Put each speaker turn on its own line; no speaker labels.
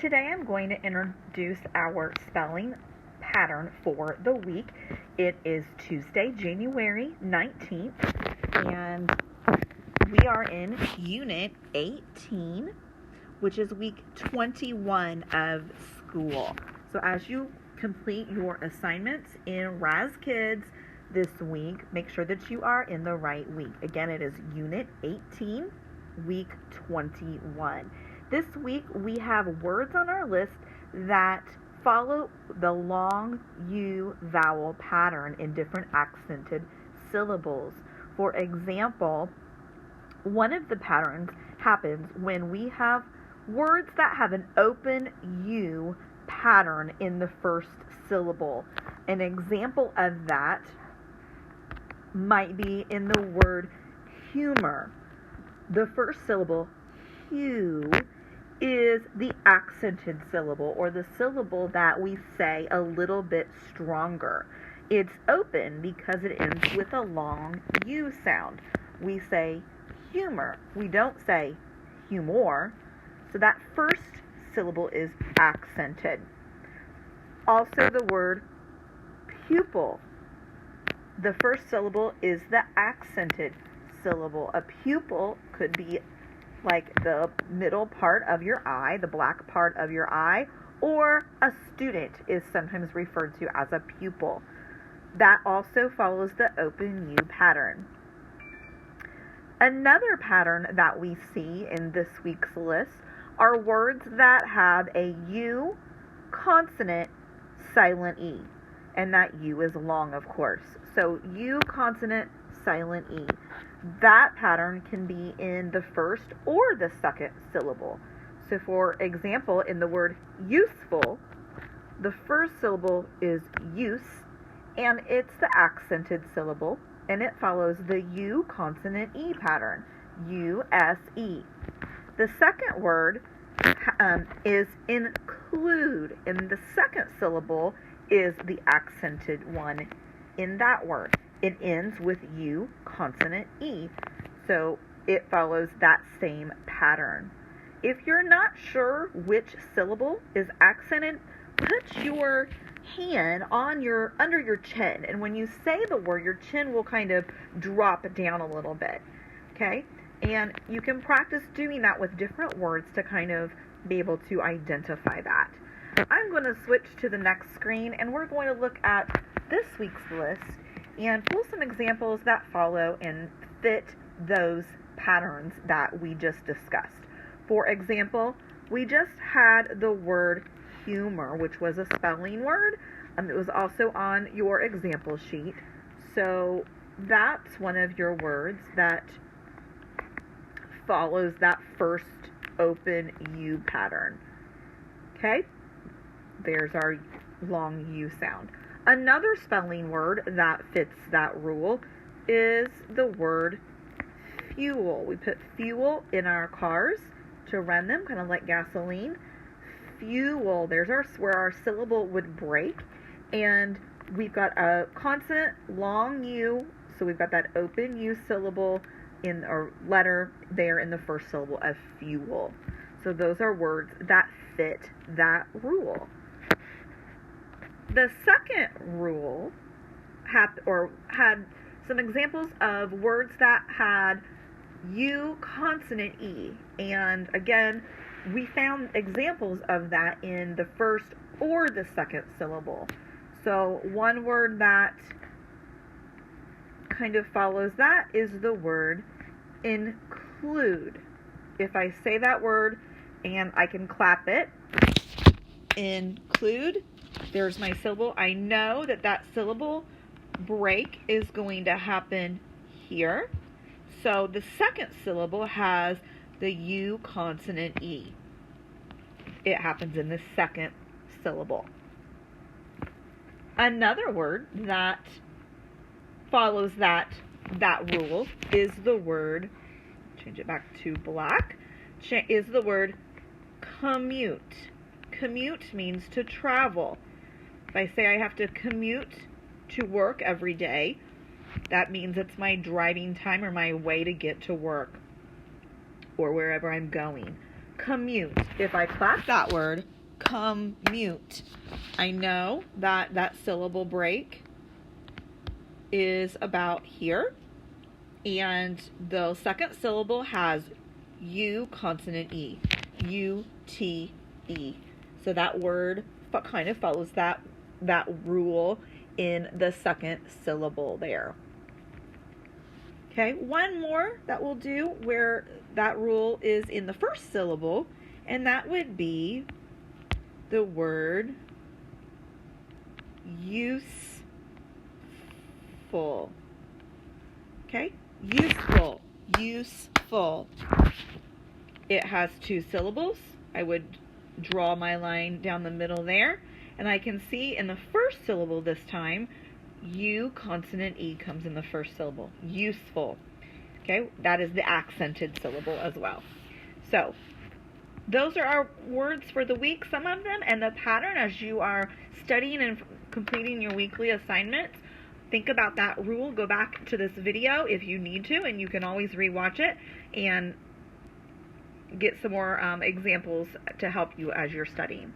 Today I'm going to introduce our spelling pattern for the week. It is Tuesday, January 19th, and we are in Unit 18, which is week 21 of school. So as you complete your assignments in Raz Kids this week, make sure that you are in the right week. Again, it is Unit 18, week 21. This week we have words on our list that follow the long U vowel pattern in different accented syllables. For example, one of the patterns happens when we have words that have an open U pattern in the first syllable. An example of that might be in the word humor. The first syllable, hu, is the accented syllable, or the syllable that we say a little bit stronger. It's open because it ends with a long U sound. We say humor. We don't say humor. So that first syllable is accented. Also the word pupil. The first syllable is the accented syllable. A pupil could be like the middle part of your eye, the black part of your eye, or a student is sometimes referred to as a pupil. That also follows the open U pattern. Another pattern that we see in this week's list are words that have a U consonant, silent E. And that U is long, of course. So U consonant, silent E. That pattern can be in the first or the second syllable. So for example, in the word useful, the first syllable is use, and it's the accented syllable, and it follows the U consonant E pattern, U-S-E. The second word is include, and the second syllable is the accented one in that word. It ends with U consonant E, so it follows that same pattern. If you're not sure which syllable is accented, put your hand on under your chin, and when you say the word, your chin will kind of drop down a little bit, okay? And you can practice doing that with different words to kind of be able to identify that. I'm going to switch to the next screen, and we're going to look at this week's list and pull some examples that follow and fit those patterns that we just discussed. For example, we just had the word humor, which was a spelling word. It was also on your example sheet. So that's one of your words that follows that first open U pattern. Okay? There's our long U sound. Another spelling word that fits that rule is the word fuel. We put fuel in our cars to run them, kind of like gasoline. Fuel, there's where our syllable would break, and we've got a consonant, long U, so we've got that open U syllable in our letter there in the first syllable of fuel. So those are words that fit that rule. The second rule had some examples of words that had U consonant E, and again, we found examples of that in the first or the second syllable. So one word that kind of follows that is the word include. If I say that word and I can clap it, include, there's my syllable. I know that that syllable break is going to happen here. So the second syllable has the U consonant E. It happens in the second syllable. Another word that follows that rule is the word, change it back to black, is the word commute. Commute means to travel. If I say I have to commute to work every day, that means it's my driving time or my way to get to work or wherever I'm going. commute. If I clap that word, commute, I know that that syllable break is about here, and the second syllable has U consonant E, U-T-E. So that word kind of follows that rule in the second syllable there. Okay, one more that we'll do where that rule is in the first syllable, and that would be the word useful. Okay, useful, useful. It has two syllables. I would draw my line down the middle there, and I can see in the first syllable this time, U consonant E comes in the first syllable, useful. Okay, that is the accented syllable as well. So those are our words for the week, some of them, and the pattern as you are studying and completing your weekly assignments. Think about that rule. Go back to this video if you need to, and you can always rewatch it and get some more examples to help you as you're studying.